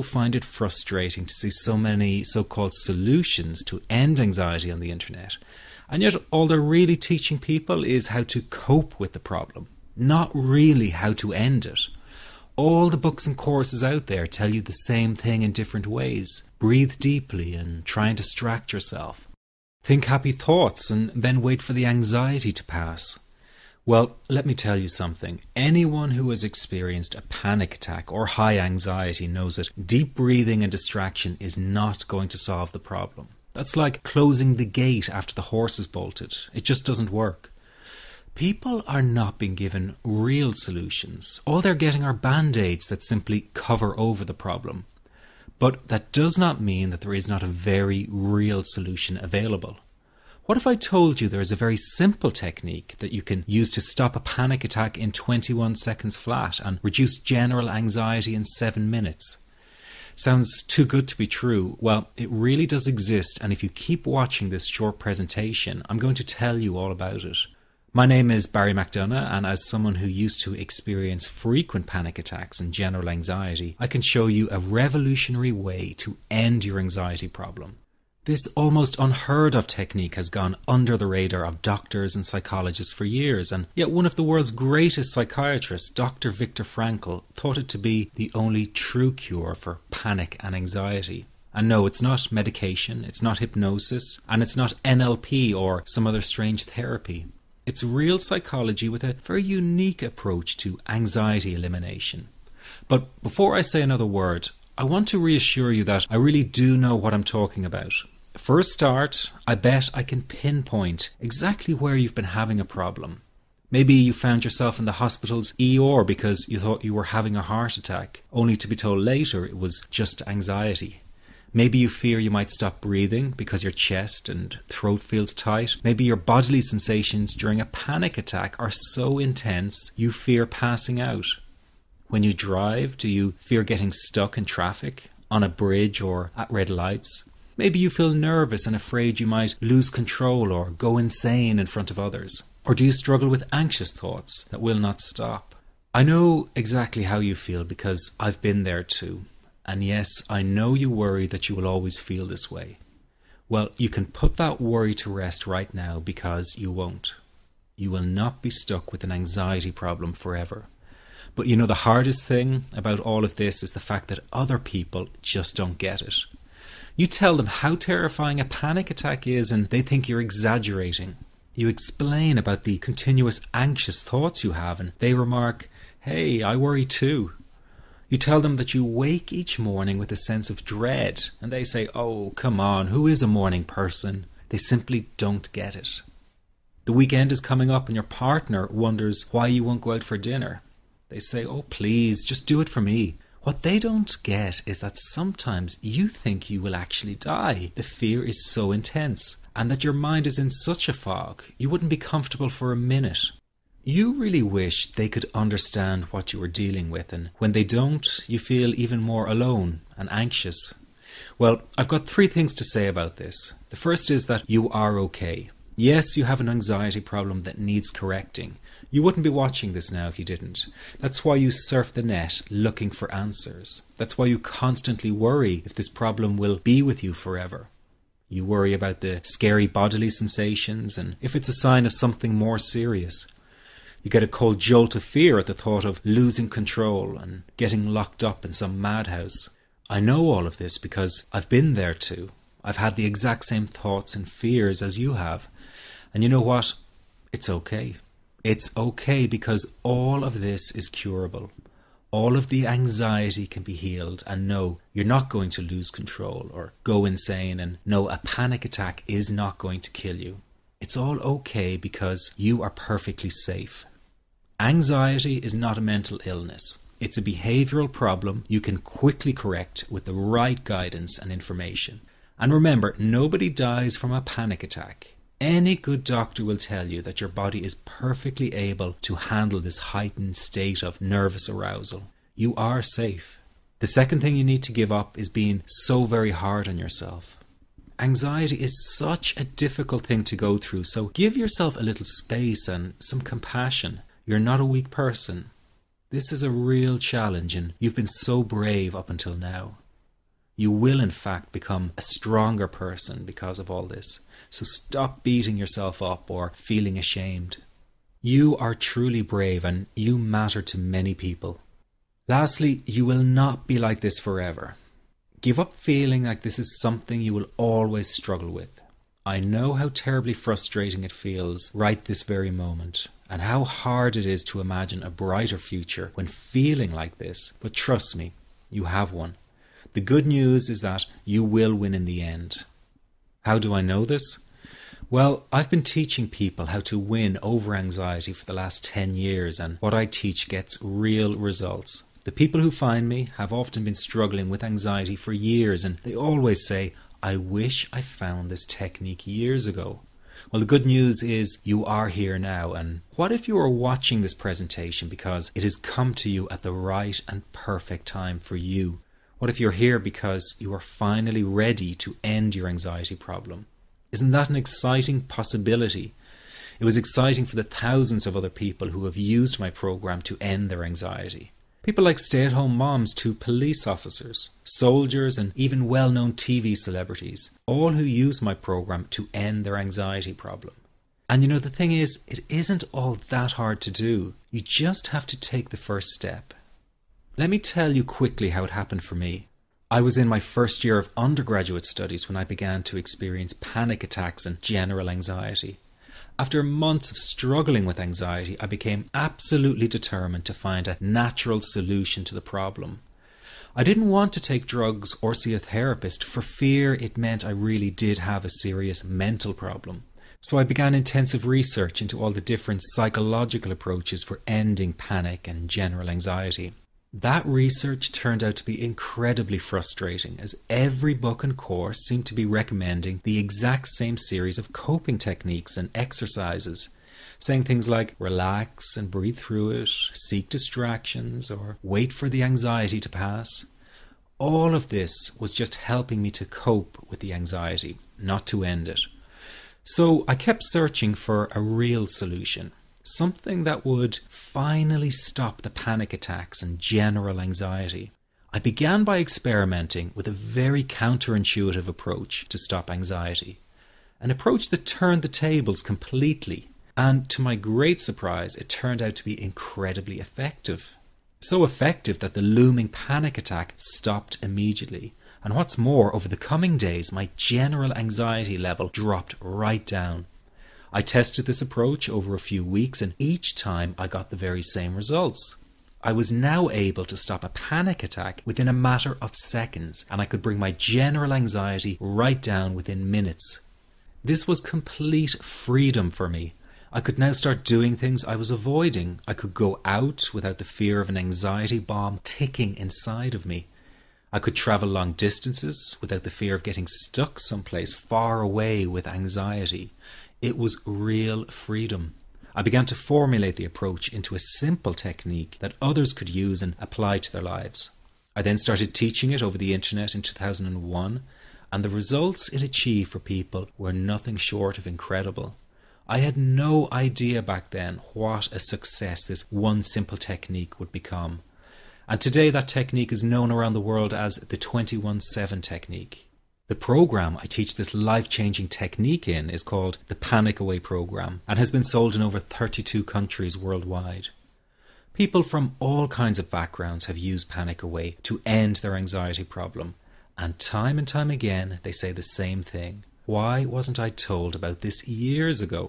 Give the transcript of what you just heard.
find it frustrating to see so many so-called solutions to end anxiety on the internet. And yet all they're really teaching people is how to cope with the problem, not really how to end it. All the books and courses out there tell you the same thing in different ways. Breathe deeply and try and distract yourself. Think happy thoughts and then wait for the anxiety to pass. Well, let me tell you something. Anyone who has experienced a panic attack or high anxiety knows that deep breathing and distraction is not going to solve the problem. That's like closing the gate after the horse is bolted. It just doesn't work. People are not being given real solutions. All they're getting are band-aids that simply cover over the problem. But that does not mean that there is not a very real solution available. What if I told you there is a very simple technique that you can use to stop a panic attack in 21 seconds flat and reduce general anxiety in 7 minutes? Sounds too good to be true. Well, it really does exist, and if you keep watching this short presentation, I'm going to tell you all about it. My name is Barry McDonough, and as someone who used to experience frequent panic attacks and general anxiety, I can show you a revolutionary way to end your anxiety problem. This almost unheard of technique has gone under the radar of doctors and psychologists for years, and yet one of the world's greatest psychiatrists, Dr. Viktor Frankl, thought it to be the only true cure for panic and anxiety. And no, it's not medication, it's not hypnosis, and it's not NLP or some other strange therapy. It's real psychology with a very unique approach to anxiety elimination. But before I say another word, I want to reassure you that I really do know what I'm talking about. For a start, I bet I can pinpoint exactly where you've been having a problem. Maybe you found yourself in the hospital's ER because you thought you were having a heart attack, only to be told later it was just anxiety. Maybe you fear you might stop breathing because your chest and throat feels tight. Maybe your bodily sensations during a panic attack are so intense you fear passing out. When you drive, do you fear getting stuck in traffic, on a bridge or at red lights? Maybe you feel nervous and afraid you might lose control or go insane in front of others. Or do you struggle with anxious thoughts that will not stop? I know exactly how you feel because I've been there too. And yes, I know you worry that you will always feel this way. Well, you can put that worry to rest right now because you won't. You will not be stuck with an anxiety problem forever. But you know, the hardest thing about all of this is the fact that other people just don't get it. You tell them how terrifying a panic attack is and they think you're exaggerating. You explain about the continuous anxious thoughts you have and they remark, "Hey, I worry too." You tell them that you wake each morning with a sense of dread, and they say, "Oh, come on, who is a morning person?" They simply don't get it. The weekend is coming up and your partner wonders why you won't go out for dinner. They say, "Oh, please, just do it for me." What they don't get is that sometimes you think you will actually die. The fear is so intense, and that your mind is in such a fog, you wouldn't be comfortable for a minute. You really wish they could understand what you are dealing with, and when they don't, you feel even more alone and anxious. Well, I've got 3 things to say about this. The first is that you are okay. Yes, you have an anxiety problem that needs correcting. You wouldn't be watching this now if you didn't. That's why you surf the net looking for answers. That's why you constantly worry if this problem will be with you forever. You worry about the scary bodily sensations and if it's a sign of something more serious. You get a cold jolt of fear at the thought of losing control and getting locked up in some madhouse. I know all of this because I've been there too. I've had the exact same thoughts and fears as you have. And you know what? It's okay. It's okay because all of this is curable. All of the anxiety can be healed, and no, you're not going to lose control or go insane, and no, a panic attack is not going to kill you. It's all okay because you are perfectly safe. Anxiety is not a mental illness. It's a behavioral problem you can quickly correct with the right guidance and information. And remember, nobody dies from a panic attack. Any good doctor will tell you that your body is perfectly able to handle this heightened state of nervous arousal. You are safe. The second thing you need to give up is being so very hard on yourself. Anxiety is such a difficult thing to go through, so give yourself a little space and some compassion. You're not a weak person. This is a real challenge and you've been so brave up until now. You will in fact become a stronger person because of all this. So stop beating yourself up or feeling ashamed. You are truly brave and you matter to many people. Lastly, you will not be like this forever. Give up feeling like this is something you will always struggle with. I know how terribly frustrating it feels right this very moment, and how hard it is to imagine a brighter future when feeling like this, but trust me, you have one. The good news is that you will win in the end. How do I know this? Well, I've been teaching people how to win over anxiety for the last 10 years, and what I teach gets real results. The people who find me have often been struggling with anxiety for years, and they always say, I wish I found this technique years ago. Well, the good news is you are here now, and what if you are watching this presentation because it has come to you at the right and perfect time for you? What if you're here because you are finally ready to end your anxiety problem? Isn't that an exciting possibility? It was exciting for the thousands of other people who have used my program to end their anxiety. People like stay-at-home moms to police officers, soldiers, and even well-known TV celebrities, all who use my program to end their anxiety problem. And you know, the thing is, it isn't all that hard to do. You just have to take the first step. Let me tell you quickly how it happened for me. I was in my first year of undergraduate studies when I began to experience panic attacks and general anxiety. After months of struggling with anxiety, I became absolutely determined to find a natural solution to the problem. I didn't want to take drugs or see a therapist for fear it meant I really did have a serious mental problem. So I began intensive research into all the different psychological approaches for ending panic and general anxiety. That research turned out to be incredibly frustrating, as every book and course seemed to be recommending the exact same series of coping techniques and exercises, saying things like relax and breathe through it, seek distractions, or wait for the anxiety to pass. All of this was just helping me to cope with the anxiety, not to end it. So I kept searching for a real solution. Something that would finally stop the panic attacks and general anxiety. I began by experimenting with a very counterintuitive approach to stop anxiety. An approach that turned the tables completely. And to my great surprise, it turned out to be incredibly effective. So effective that the looming panic attack stopped immediately. And what's more, over the coming days, my general anxiety level dropped right down. I tested this approach over a few weeks, and each time I got the very same results. I was now able to stop a panic attack within a matter of seconds, and I could bring my general anxiety right down within minutes. This was complete freedom for me. I could now start doing things I was avoiding. I could go out without the fear of an anxiety bomb ticking inside of me. I could travel long distances without the fear of getting stuck someplace far away with anxiety. It was real freedom. I began to formulate the approach into a simple technique that others could use and apply to their lives. I then started teaching it over the internet in 2001, and the results it achieved for people were nothing short of incredible. I had no idea back then what a success this one simple technique would become. And today that technique is known around the world as the 21-7 technique. The program I teach this life-changing technique in is called the Panic Away program and has been sold in over 32 countries worldwide. People from all kinds of backgrounds have used Panic Away to end their anxiety problem, and time again they say the same thing. Why wasn't I told about this years ago?